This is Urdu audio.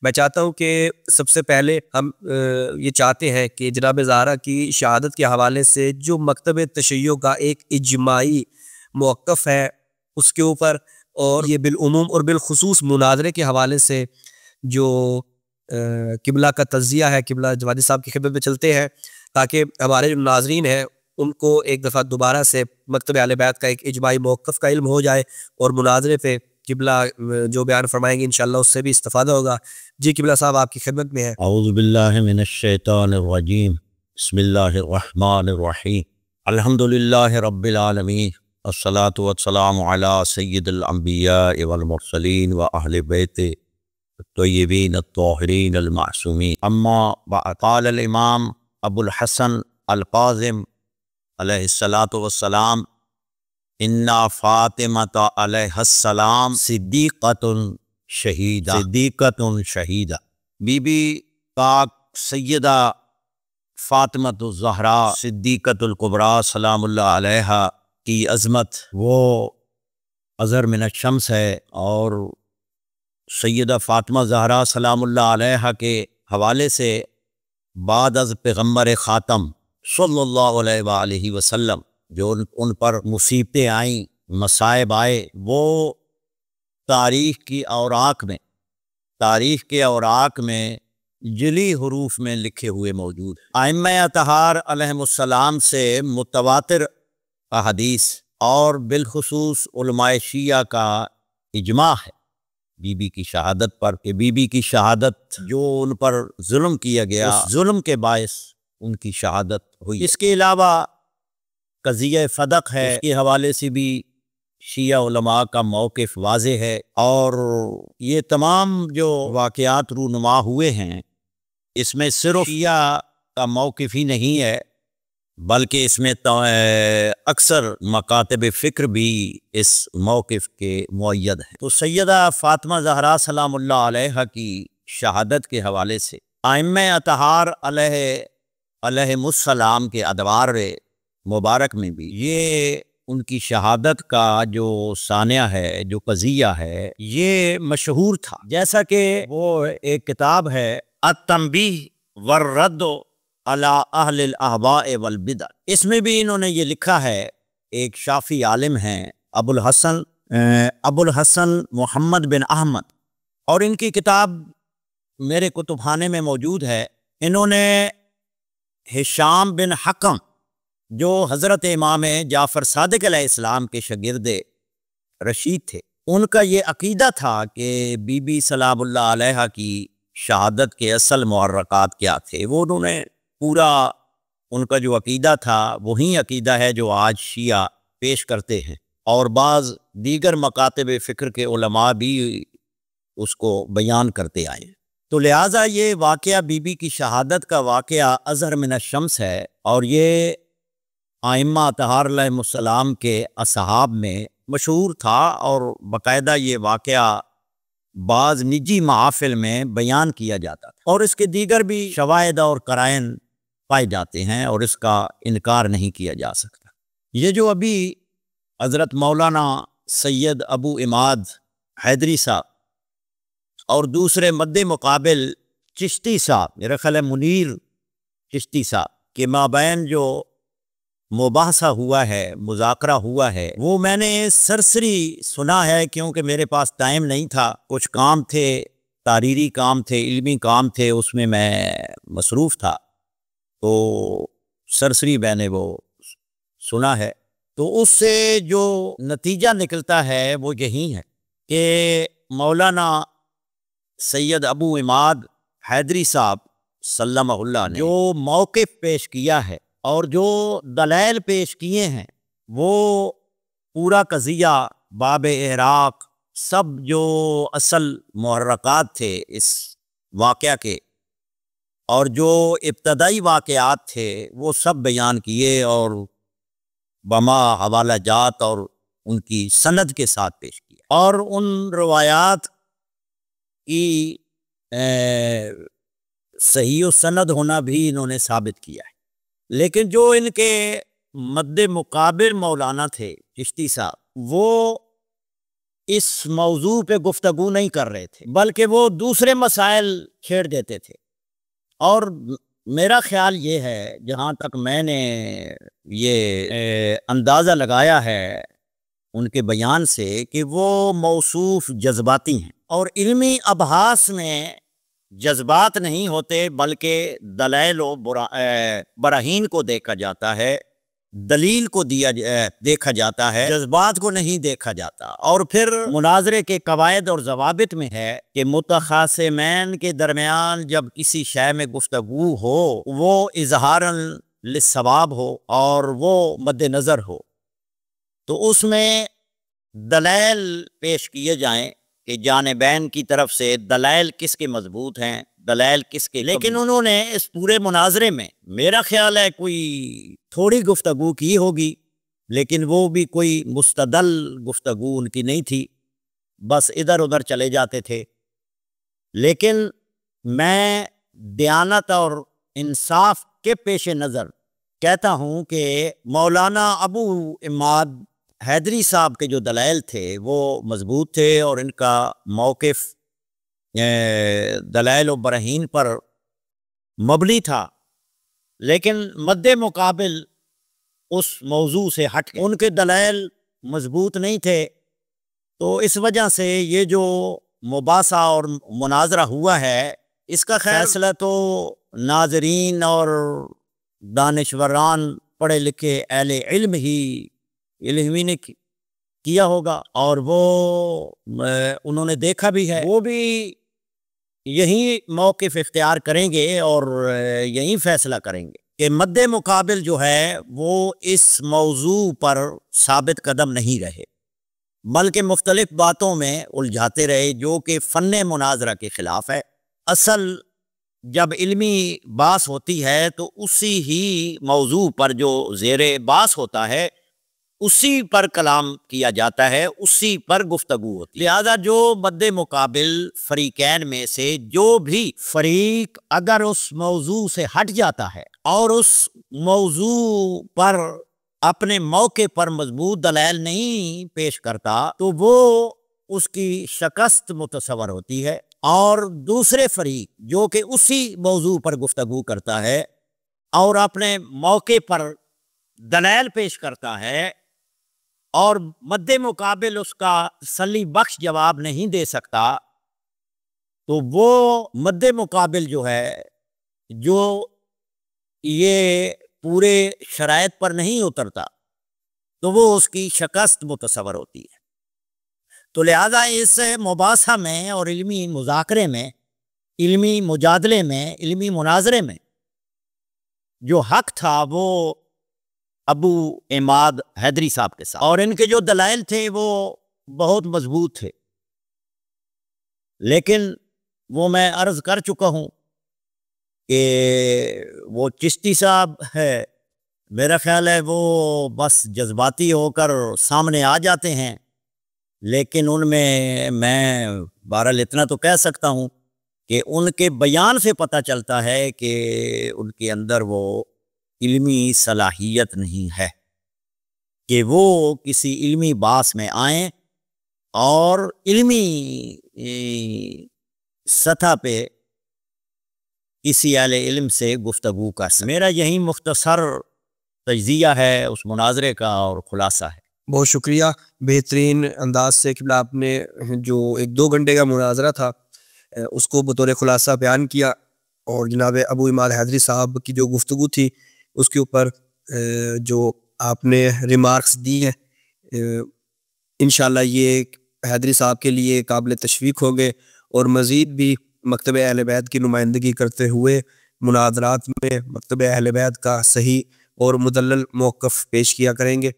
میں چاہتا ہوں کہ سب سے پہلے ہم یہ چاہتے ہیں کہ جناب زہرا کی شہادت کے حوالے سے جو مکتب تشیع کا ایک اجماعی موقف ہے اس کے اوپر، اور یہ بالعموم اور بالخصوص مناظرے کے حوالے سے جو قبلہ کا تجزیہ ہے، قبلہ جوادی صاحب کی خدمت میں چلتے ہیں تاکہ ہمارے جو ناظرین ہیں ان کو ایک دفعہ دوبارہ سے مکتب اہل بیت کا ایک اجماعی موقف کا علم ہو جائے، اور مناظرے پہ قبلہ جو بیان فرمائیں گے انشاءاللہ اس سے بھی استفادہ ہوگا۔ جی قبلہ صاحب آپ کی خدمت میں ہے۔ اعوذ باللہ من الشیطان الرجیم، بسم اللہ الرحمن الرحیم، الحمدللہ رب العالمین، الصلاة والسلام علی سید الانبیاء والمرسلین و اہل بیت الطیبین الطاہرین المعصومین، اما بعد، قال الامام ابو الحسن القاظم علیہ الصلاة والسلام انا فاطمۃ علیہ السلام صدیقۃ شہیدہ، صدیقۃ شہیدہ۔ بی بی پاک سیدہ فاطمۃ الزہراء صدیقۃ الکبریٰ سلام اللہ علیہا کی عظمت وہ اظہر من الشمس ہے، اور سیدہ فاطمہ زہراء سلام اللہ علیہا کے حوالے سے بعد از پیغمبر خاتم صلی اللہ علیہ وآلہ وسلم جو ان پر مصیبتیں آئیں، مصائب آئے، وہ تاریخ کے اوراق میں جلی حروف میں لکھے ہوئے موجود ہیں۔ ائمہ اطہار علیہم السلام سے متواتر احادیث اور بالخصوص علماء شیعہ کا اجماع ہے بی بی کی شہادت پر، کہ بی بی کی شہادت جو ان پر ظلم کیا گیا، اس ظلم کے باعث ان کی شہادت ہوئی۔ اس کے علاوہ قضیہ فدق ہے، اس کے حوالے سے بھی شیعہ علماء کا موقف واضح ہے، اور یہ تمام جو واقعات رونما ہوئے ہیں اس میں صرف شیعہ کا موقف ہی نہیں ہے بلکہ اس میں اکثر مکاتب فکر بھی اس موقف کے مؤید ہیں۔ تو سیدہ فاطمہ زہراء سلام اللہ علیہا کی شہادت کے حوالے سے ائمہ اطہار علیہم السلام کے ادوار مبارک میں بھی یہ ان کی شہادت کا جو ثانیہ ہے، جو قضیہ ہے، یہ مشہور تھا۔ جیسا کہ وہ ایک کتاب ہے التنبیہ والرد علی اہل الاہواء والبدع، اس میں بھی انہوں نے یہ لکھا ہے، ایک شافعی عالم ہیں ابو الحسن محمد بن احمد، اور ان کی کتاب میرے کتب خانے میں موجود ہے۔ انہوں نے ہشام بن حکم جو حضرت امام جعفر صادق علیہ السلام کے شاگرد رشید تھے، ان کا یہ عقیدہ تھا کہ بی بی سلام اللہ علیہا کی شہادت کے اصل محرکات کیا تھے، وہ انہوں نے پورا ان کا جو عقیدہ تھا وہی عقیدہ ہے جو آج شیعہ پیش کرتے ہیں، اور بعض دیگر مکاتب فکر کے علماء بھی اس کو بیان کرتے آئے ہیں۔ تو لہٰذا یہ واقعہ بی بی کی شہادت کا واقعہ اظہر من الشمس ہے، اور یہ ائمہ اطہار علیہم السلام کے اصحاب میں مشہور تھا، اور باقاعدہ یہ واقعہ بعض نجی محافل میں بیان کیا جاتا تھا، اور اس کے دیگر بھی شواہد اور قرائن پائے جاتے ہیں، اور اس کا انکار نہیں کیا جا سکتا۔ یہ جو ابھی حضرت مولانا سید ابو عماد حیدری صاحب اور دوسرے مد مقابل چشتی صاحب، میرا خیال ہے منیر چشتی صاحب کے مابین جو مباحثہ ہوا ہے، مذاکرہ ہوا ہے، وہ میں نے سرسری سنا ہے، کیونکہ میرے پاس ٹائم نہیں تھا، کچھ کام تھے، تحریری کام تھے، علمی کام تھے، اس میں مصروف تھا، تو سرسری میں نے وہ سنا ہے۔ تو اس سے جو نتیجہ نکلتا ہے وہ یہی ہے کہ مولانا سید ابو عماد حیدری صاحب سلمہ اللہ نے جو موقف پیش کیا ہے اور جو دلائل پیش کیے ہیں، وہ پورا قضیہ باب احراق، سب جو اصل محرکات تھے اس واقعہ کے اور جو ابتدائی واقعات تھے وہ سب بیان کیے، اور بما حوالہ جات اور ان کی سند کے ساتھ پیش کیا، اور ان روایات کی صحیح و سند ہونا بھی انہوں نے ثابت کیا ہے۔ لیکن جو ان کے مد مقابل مولانا تھے چشتی صاحب، وہ اس موضوع پہ گفتگو نہیں کر رہے تھے، بلکہ وہ دوسرے مسائل چھیڑ دیتے تھے۔ اور میرا خیال یہ ہے، جہاں تک میں نے یہ اندازہ لگایا ہے ان کے بیان سے، کہ وہ موصوف جذباتی ہیں، اور علمی ابحاث میں جذبات نہیں ہوتے بلکہ دلائل و براہین کو دیکھا جاتا ہے، دلیل کو دیکھا جاتا ہے، جذبات کو نہیں دیکھا جاتا۔ اور پھر مناظرے کے قواعد اور ضوابط میں ہے کہ متخاصمین کے درمیان جب کسی شے میں گفتگو ہو، وہ اظہاراً للصواب ہو اور وہ مد نظر ہو، تو اس میں دلائل پیش کیے جائیں کہ جانبین کی طرف سے دلائل کس کے مضبوط ہیں، دلائل کس کے، لیکن انہوں نے اس پورے مناظرے میں میرا خیال ہے کوئی تھوڑی گفتگو کی ہوگی، لیکن وہ بھی کوئی مستدل گفتگو ان کی نہیں تھی، بس ادھر ادھر چلے جاتے تھے۔ لیکن میں دیانت اور انصاف کے پیش نظر کہتا ہوں کہ مولانا ابو عماد حیدری صاحب کے جو دلائل تھے وہ مضبوط تھے، اور ان کا موقف دلائل و براہین پر مبنی تھا، لیکن مد مقابل اس موضوع سے ہٹ کے ان کے دلائل مضبوط نہیں تھے۔ تو اس وجہ سے یہ جو مباحثہ اور مناظرہ ہوا ہے، اس کا فیصلہ تو ناظرین اور دانشوران پڑھے لکھے اہل علم ہی نے کیا ہوگا، اور وہ انہوں نے دیکھا بھی ہے، وہ بھی یہی موقف اختیار کریں گے اور یہی فیصلہ کریں گے کہ مد مقابل جو ہے وہ اس موضوع پر ثابت قدم نہیں رہے، بلکہ مختلف باتوں میں الجھاتے رہے، جو کہ فن مناظرہ کے خلاف ہے۔ اصل جب علمی بحث ہوتی ہے تو اسی ہی موضوع پر جو زیر بحث ہوتا ہے اسی پر کلام کیا جاتا ہے، اسی پر گفتگو ہوتی ہے۔ لہذا جو مد مقابل فریقین میں سے جو بھی فریق اگر اس موضوع سے ہٹ جاتا ہے اور اس موضوع پر اپنے موقع پر مضبوط دلائل نہیں پیش کرتا، تو وہ اس کی شکست متصور ہوتی ہے، اور دوسرے فریق جو کہ اسی موضوع پر گفتگو کرتا ہے اور اپنے موقع پر دلائل پیش کرتا ہے اور مد مقابل اس کا تسلی بخش جواب نہیں دے سکتا، تو وہ مد مقابل جو ہے، جو یہ پورے شرائط پر نہیں اترتا، تو وہ اس کی شکست متصور ہوتی ہے۔ تو لہذا اس مباحثہ میں اور علمی مذاکرے میں، علمی مجادلے میں، علمی مناظرے میں جو حق تھا وہ ابو عماد حیدری صاحب کے ساتھ، اور ان کے جو دلائل تھے وہ بہت مضبوط تھے، لیکن وہ میں عرض کر چکا ہوں کہ وہ چشتی صاحب ہے، میرا خیال ہے وہ بس جذباتی ہو کر سامنے آ جاتے ہیں، لیکن ان میں بہرحال اتنا تو کہہ سکتا ہوں کہ ان کے بیان سے پتہ چلتا ہے کہ ان کے اندر وہ علمی صلاحیت نہیں ہے کہ وہ کسی علمی بحث میں آئیں اور علمی سطح پہ کسی اہل علم سے گفتگو کر سکیں۔ میرا یہی مختصر تجزیہ ہے اس مناظرے کا اور خلاصہ ہے۔ بہت شکریہ، بہترین انداز سے کہ آپ نے جو 1-2 گھنٹے کا مناظرہ تھا اس کو بطور خلاصہ بیان کیا، اور جناب ابو عماد حیدری صاحب کی جو گفتگو تھی اس کے اوپر جو آپ نے ریمارکس دی ہیں، انشاءاللہ یہ حیدری صاحب کے لیے قابل تشویق ہوں گے، اور مزید بھی مکتب اہل بیت کی نمائندگی کرتے ہوئے مناظرات میں مکتب اہل بیت کا صحیح اور مدلل موقف پیش کیا کریں گے۔